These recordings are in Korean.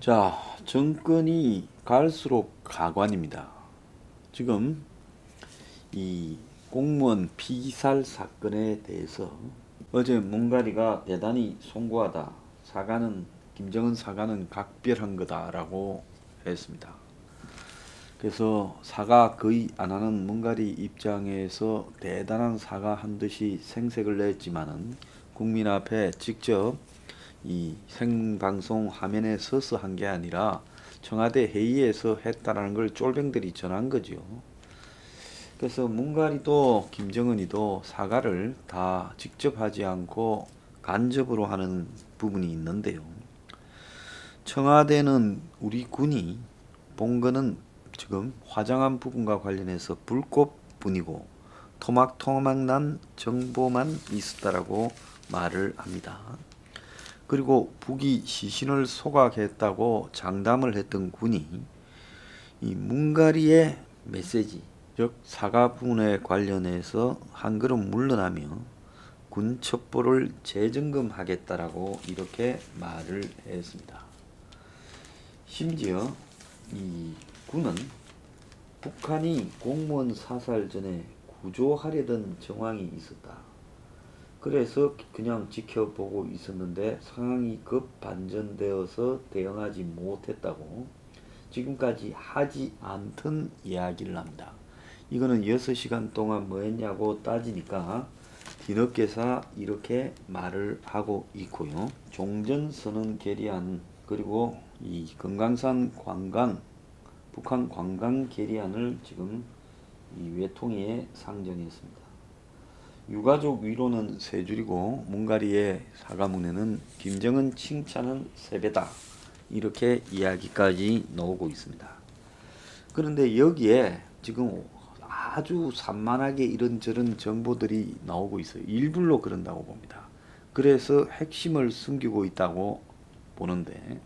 자, 정권이 갈수록 가관입니다. 지금 이 공무원 피살 사건에 대해서 어제 문가리가 대단히 송구하다. 김정은 사과는 각별한 거다라고 했습니다. 그래서 사과 거의 안 하는 문가리 입장에서 대단한 사과한 듯이 생색을 냈지만은 국민 앞에 직접 이 생방송 화면에 서서 한 게 아니라 청와대 회의에서 했다라는 걸 쫄병들이 전한 거죠. 그래서 문가리도 김정은이도 사과를 다 직접 하지 않고 간접으로 하는 부분이 있는데요. 청와대는 우리 군이 본 거는 지금 화장한 부분과 관련해서 불꽃뿐이고 토막토막난 정보만 있었다라고 말을 합니다. 그리고 북이 시신을 소각했다고 장담을 했던 군이 이 문가리의 메시지, 즉 사과 부분에 관련해서 한 걸음 물러나며 군 첩보를 재점검하겠다라고 이렇게 말을 했습니다. 심지어 이 군은 북한이 공무원 사살 전에 구조하려던 정황이 있었다. 그래서 그냥 지켜보고 있었는데 상황이 급 반전되어서 대응하지 못했다고 지금까지 하지 않던 이야기를 합니다. 이거는 6시간 동안 뭐 했냐고 따지니까 뒤늦게서 이렇게 말을 하고 있고요. 종전선언 결의안 그리고 이 금강산 관광 북한 관광 결의안을 지금 이 외통위에 상정했습니다. 유가족 위로는 세 줄이고 문가리의 사과문에는 김정은 칭찬은 세 배다 이렇게 이야기까지 나오고 있습니다. 그런데 여기에 지금 아주 산만하게 이런저런 정보들이 나오고 있어요. 일부러 그런다고 봅니다. 그래서 핵심을 숨기고 있다고 보는데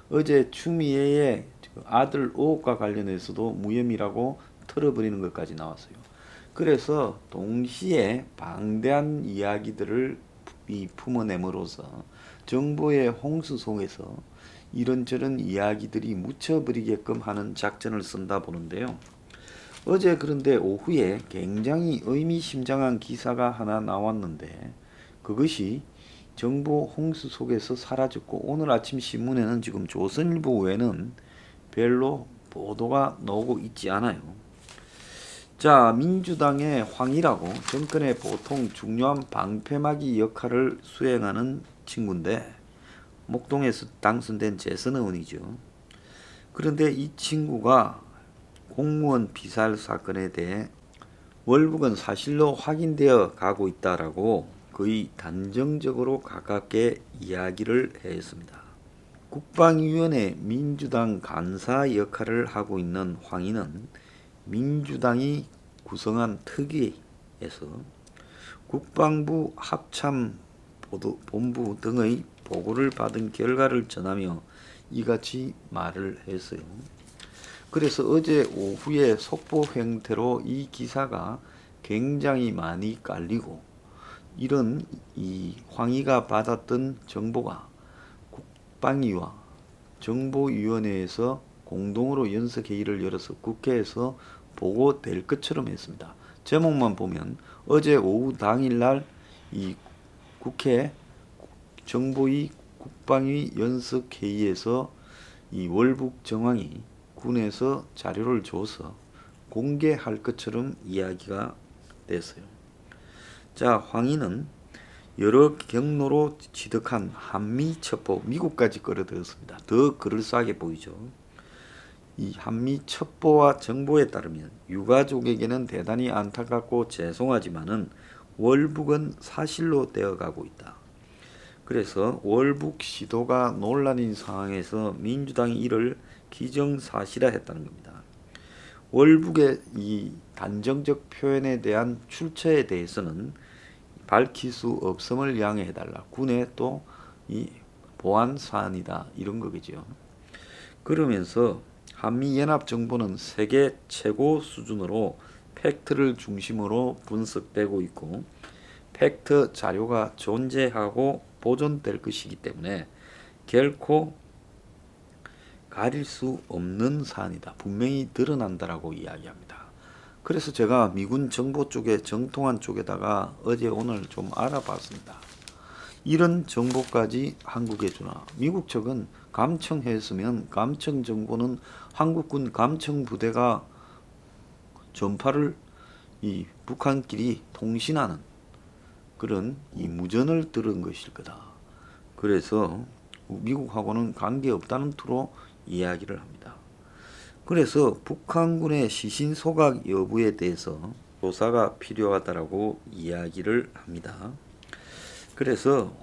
어제 추미애의 아들 의혹과 관련해서도 무혐의라고 털어버리는 것까지 나왔어요. 그래서 동시에 방대한 이야기들을 품어냄으로써 정보의 홍수 속에서 이런저런 이야기들이 묻혀버리게끔 하는 작전을 쓴다 보는데요. 어제 그런데 오후에 굉장히 의미심장한 기사가 하나 나왔는데 그것이 정보 홍수 속에서 사라졌고 오늘 아침 신문에는 지금 조선일보 외에는 별로 보도가 나오고 있지 않아요. 자, 민주당의 황이라고 정권의 보통 중요한 방패막이 역할을 수행하는 친구인데 목동에서 당선된 재선 의원이죠. 그런데 이 친구가 공무원 피살 사건에 대해 월북은 사실로 확인되어 가고 있다라고 거의 단정적으로 가깝게 이야기를 했습니다. 국방위원회 민주당 간사 역할을 하고 있는 황희는 민주당이 구성한 특위에서 국방부 합참본부 등의 보고를 받은 결과를 전하며 이같이 말을 했어요. 그래서 어제 오후에 속보 형태로 이 기사가 굉장히 많이 깔리고 이런 이 황희가 받았던 정보가 국방위와 정보위원회에서 공동으로 연석회의를 열어서 국회에서 보고될 것처럼 했습니다. 제목만 보면 어제 오후 당일날 이 국회 정보위 국방위 연석회의에서 이 월북 정황이 군에서 자료를 줘서 공개할 것처럼 이야기가 됐어요. 자, 황희는 여러 경로로 취득한 한미 첩보, 미국까지 끌어들였습니다. 더 그럴싸하게 보이죠. 이 한미 첩보와 정보에 따르면 유가족에게는 대단히 안타깝고 죄송하지만은 월북은 사실로 되어가고 있다. 그래서 월북 시도가 논란인 상황에서 민주당이 이를 기정사실화했다는 겁니다. 월북의 이 단정적 표현에 대한 출처에 대해서는 밝힐 수 없음을 양해해달라. 군의 또 이 보안 사안이다 이런 거겠죠. 그러면서 한미연합정보는 세계 최고 수준으로 팩트를 중심으로 분석되고 있고 팩트 자료가 존재하고 보존될 것이기 때문에 결코 가릴 수 없는 사안이다. 분명히 드러난다라고 이야기합니다. 그래서 제가 미군 정보 쪽에 정통한 쪽에다가 어제 오늘 좀 알아봤습니다. 이런 정보까지 한국에 주나. 미국 측은 감청했으면 감청 정보는 한국군 감청 부대가 전파를 이 북한끼리 통신하는 그런 이 무전을 들은 것일 거다. 그래서 미국하고는 관계없다는 투로 이야기를 합니다. 그래서 북한군의 시신 소각 여부에 대해서 조사가 필요하다라고 이야기를 합니다. 그래서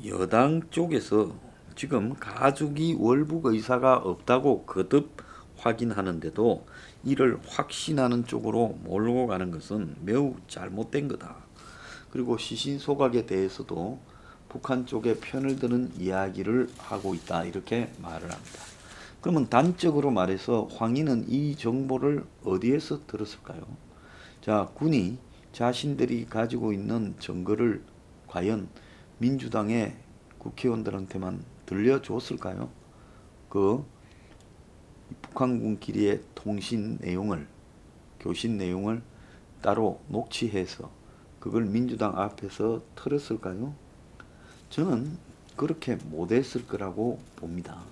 여당 쪽에서 지금 가족이 월북 의사가 없다고 거듭 확인하는데도 이를 확신하는 쪽으로 몰고 가는 것은 매우 잘못된 거다. 그리고 시신 소각에 대해서도 북한 쪽에 편을 드는 이야기를 하고 있다. 이렇게 말을 합니다. 그러면 단적으로 말해서 황희는 이 정보를 어디에서 들었을까요? 자, 군이 자신들이 가지고 있는 증거를 과연 민주당의 국회의원들한테만 들려줬을까요? 그 북한군끼리의 통신 내용을, 교신 내용을 따로 녹취해서 그걸 민주당 앞에서 틀었을까요? 저는 그렇게 못했을 거라고 봅니다.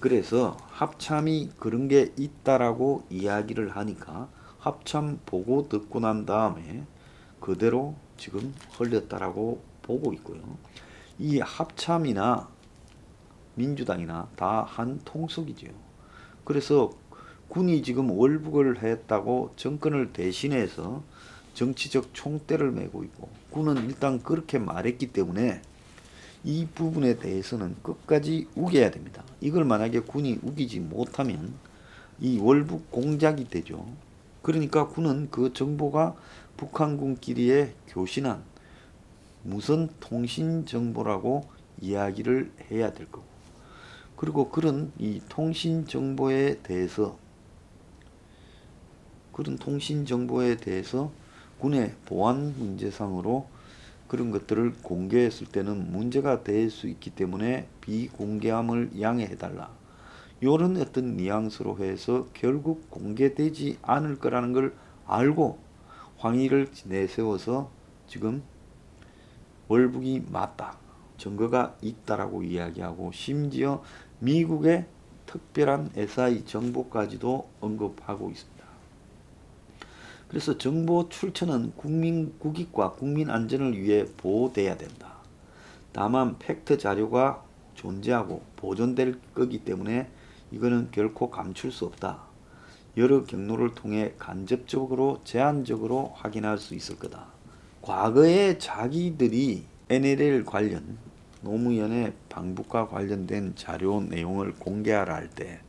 그래서 합참이 그런 게 있다라고 이야기를 하니까 합참 보고 듣고 난 다음에 그대로 지금 흘렸다라고 보고 있고요. 이 합참이나 민주당이나 다 한 통속이죠. 그래서 군이 지금 월북을 했다고 정권을 대신해서 정치적 총대를 메고 있고 군은 일단 그렇게 말했기 때문에 이 부분에 대해서는 끝까지 우겨야 됩니다. 이걸 만약에 군이 우기지 못하면 이 월북 공작이 되죠. 그러니까 군은 그 정보가 북한군끼리의 교신한 무선 통신 정보라고 이야기를 해야 될 거고, 그리고 그런 이 통신 정보에 대해서 군의 보안 문제상으로 그런 것들을 공개했을 때는 문제가 될 수 있기 때문에 비공개함을 양해해달라. 이런 어떤 뉘앙스로 해서 결국 공개되지 않을 거라는 걸 알고 황의를 내세워서 지금 월북이 맞다, 증거가 있다라고 이야기하고 심지어 미국의 특별한 SI 정보까지도 언급하고 있습니다. 그래서 정보 출처는 국민 국익과 국민 안전을 위해 보호돼야 된다. 다만 팩트 자료가 존재하고 보존될 거기 때문에 이거는 결코 감출 수 없다. 여러 경로를 통해 간접적으로 제한적으로 확인할 수 있을 거다. 과거에 자기들이 NLL 관련 노무현의 방북과 관련된 자료 내용을 공개하라 할 때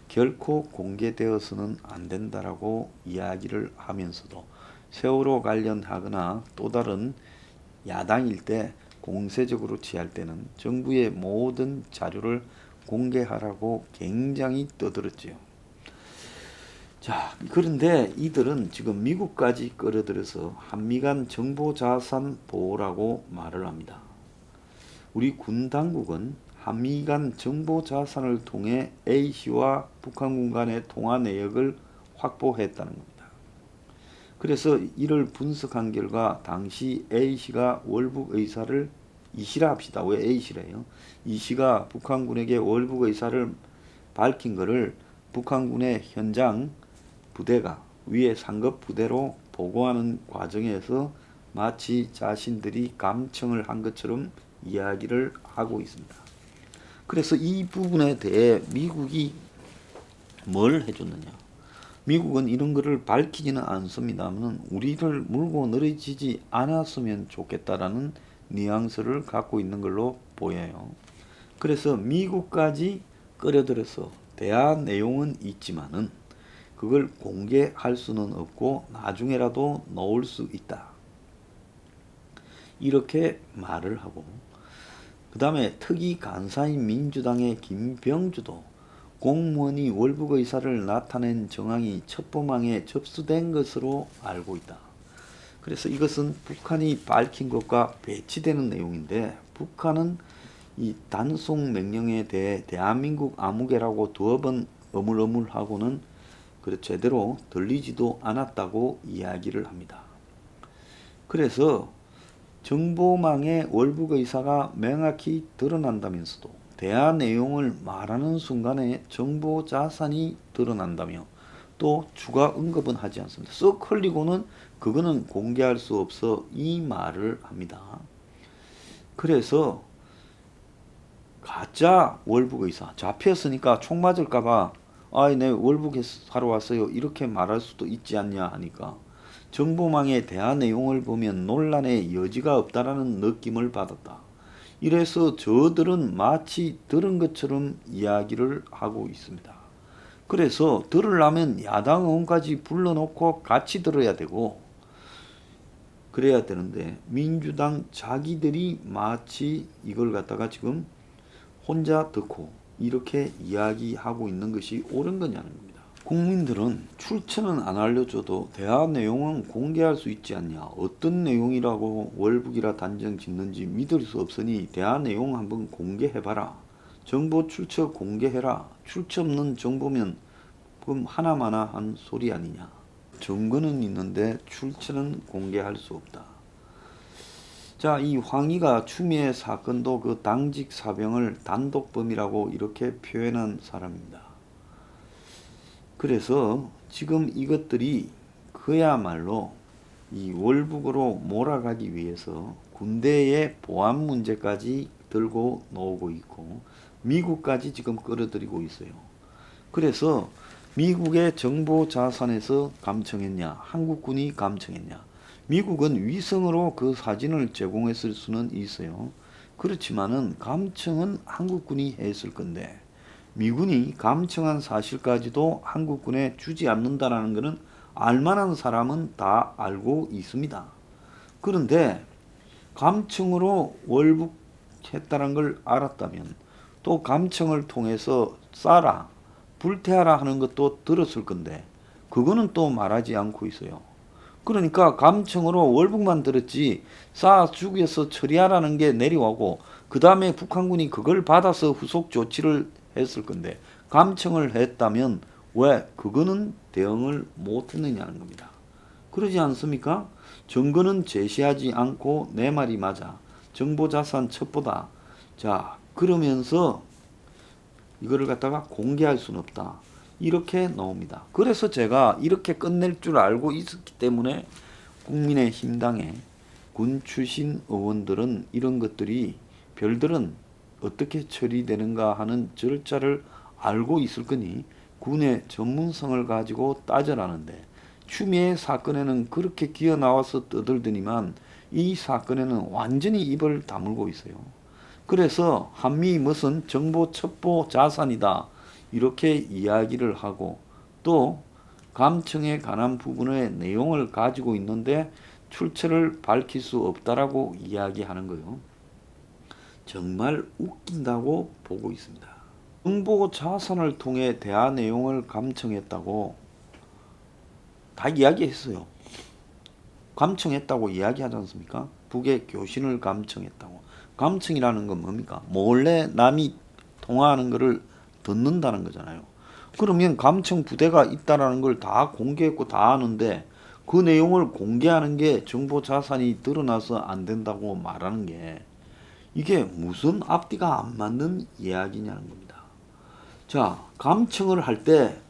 결코 공개되어서는 안 된다라고 이야기를 하면서도 세월호 관련하거나 또 다른 야당일 때 공세적으로 취할 때는 정부의 모든 자료를 공개하라고 굉장히 떠들었지요. 자, 그런데 이들은 지금 미국까지 끌어들여서 한미 간 정보 자산 보호라고 말을 합니다. 우리 군 당국은 한미 간 정보 자산을 통해 A씨와 북한군 간의 통화 내역을 확보했다는 겁니다. 그래서 이를 분석한 결과 당시 A씨가 월북 의사를 E씨라 합시다. 왜 A씨래요? E씨가 북한군에게 월북 의사를 밝힌 것을 북한군의 현장 부대가 위에 상급 부대로 보고하는 과정에서 마치 자신들이 감청을 한 것처럼 이야기를 하고 있습니다. 그래서 이 부분에 대해 미국이 뭘 해줬느냐? 미국은 이런 것을 밝히지는 않습니다만 우리를 물고 늘어지지 않았으면 좋겠다라는 뉘앙스를 갖고 있는 걸로 보여요. 그래서 미국까지 끌어들여서 대화 내용은 있지만은 그걸 공개할 수는 없고 나중에라도 넣을 수 있다. 이렇게 말을 하고, 그 다음에 특히 간사인 민주당의 김병주도 공무원이 월북 의사를 나타낸 정황이 첩보망에 접수된 것으로 알고 있다. 그래서 이것은 북한이 밝힌 것과 배치되는 내용인데 북한은 이 단속 명령에 대해 대한민국 아무개라고 두어 번 어물어물하고는 제대로 들리지도 않았다고 이야기를 합니다. 그래서 정보망의 월북의사가 명확히 드러난다면서도 대화 내용을 말하는 순간에 정보 자산이 드러난다며 또 추가 언급은 하지 않습니다. 썩 흘리고는 그거는 공개할 수 없어 이 말을 합니다. 그래서 가짜 월북의사 잡혔으니까 총 맞을까봐 내 월북에 사러 왔어요 이렇게 말할 수도 있지 않냐 하니까 정보망의 대화 내용을 보면 논란의 여지가 없다라는 느낌을 받았다. 이래서 저들은 마치 들은 것처럼 이야기를 하고 있습니다. 그래서 들으려면 야당 의원까지 불러놓고 같이 들어야 되고 그래야 되는데 민주당 자기들이 마치 이걸 갖다가 지금 혼자 듣고 이렇게 이야기하고 있는 것이 옳은 거냐는 겁니다. 국민들은 출처는 안 알려줘도 대화 내용은 공개할 수 있지 않냐. 어떤 내용이라고 월북이라 단정 짓는지 믿을 수 없으니 대화 내용 한번 공개해봐라. 정보 출처 공개해라. 출처 없는 정보면 그럼 하나마나 한 소리 아니냐. 증거는 있는데 출처는 공개할 수 없다. 자, 이 황희가 추미애 사건도 그 당직 사병을 단독범이라고 이렇게 표현한 사람입니다. 그래서 지금 이것들이 그야말로 이 월북으로 몰아가기 위해서 군대의 보안 문제까지 들고 나오고 있고 미국까지 지금 끌어들이고 있어요. 그래서 미국의 정보 자산에서 감청했냐, 한국군이 감청했냐. 미국은 위성으로 그 사진을 제공했을 수는 있어요. 그렇지만은 감청은 한국군이 했을 건데 미군이 감청한 사실까지도 한국군에 주지 않는다라는 것은 알만한 사람은 다 알고 있습니다. 그런데 감청으로 월북했다는 걸 알았다면 또 감청을 통해서 쏴라, 불태워라 하는 것도 들었을 건데 그거는 또 말하지 않고 있어요. 그러니까 감청으로 월북만 들었지 쏴 죽여서 처리하라는 게 내려오고 그 다음에 북한군이 그걸 받아서 후속 조치를 했을 건데 감청을 했다면 왜 그거는 대응을 못했느냐는 겁니다. 그러지 않습니까? 증거는 제시하지 않고 내 말이 맞아. 정보자산 첩보다. 자, 그러면서 이거를 갖다가 공개할 수는 없다. 이렇게 나옵니다. 그래서 제가 이렇게 끝낼 줄 알고 있었기 때문에 국민의힘당의 군 출신 의원들은 이런 것들이 별들은 어떻게 처리되는가 하는 절차를 알고 있을 거니 군의 전문성을 가지고 따져라는데 추미애 사건에는 그렇게 기어 나와서 떠들더니만 이 사건에는 완전히 입을 다물고 있어요. 그래서 한미 무슨 정보 첩보 자산이다 이렇게 이야기를 하고 또 감청에 관한 부분의 내용을 가지고 있는데 출처를 밝힐 수 없다라고 이야기하는 거예요. 정말 웃긴다고 보고 있습니다. 정보 자산을 통해 대화 내용을 감청했다고 다 이야기했어요. 감청했다고 이야기하지 않습니까? 북의 교신을 감청했다고. 감청이라는 건 뭡니까? 몰래 남이 통화하는 것을 듣는다는 거잖아요. 그러면 감청 부대가 있다라는 걸 다 공개했고 다 아는데 그 내용을 공개하는 게 정보 자산이 드러나서 안 된다고 말하는 게 이게 무슨 앞뒤가 안 맞는 이야기냐는 겁니다. 자, 감청을 할 때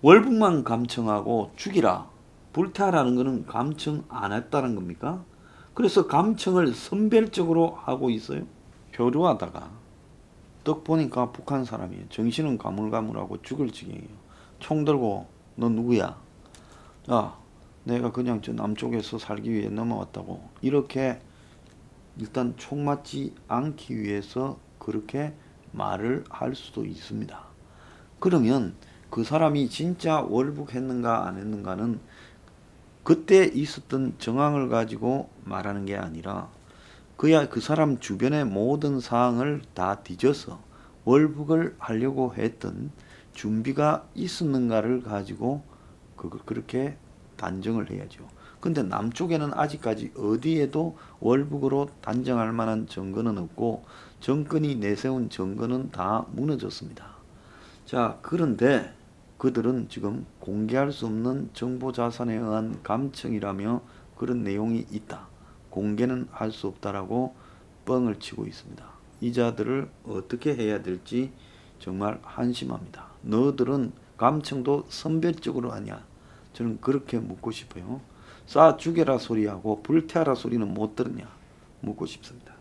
월북만 감청하고 죽이라, 불태하라는 것은 감청 안 했다는 겁니까? 그래서 감청을 선별적으로 하고 있어요. 표류하다가 떡 보니까 북한 사람이에요. 정신은 가물가물하고 죽을 지경이에요. 총 들고 너 누구야? 야, 내가 그냥 저 남쪽에서 살기 위해 넘어왔다고. 이렇게 일단 총 맞지 않기 위해서 그렇게 말을 할 수도 있습니다. 그러면 그 사람이 진짜 월북했는가 안 했는가는 그때 있었던 정황을 가지고 말하는 게 아니라 그 사람 주변의 모든 사항을 다 뒤져서 월북을 하려고 했던 준비가 있었는가를 가지고 그렇게 단정을 해야죠. 근데 남쪽에는 아직까지 어디에도 월북으로 단정할 만한 증거는 없고 정권이 내세운 증거는 다 무너졌습니다. 자, 그런데 그들은 지금 공개할 수 없는 정보자산에 의한 감청이라며 그런 내용이 있다. 공개는 할 수 없다라고 뻥을 치고 있습니다. 이 자들을 어떻게 해야 될지 정말 한심합니다. 너들은 감청도 선별적으로 하냐? 저는 그렇게 묻고 싶어요. 쏴 죽여라 소리하고 불태워라 소리는 못 들었냐? 묻고 싶습니다.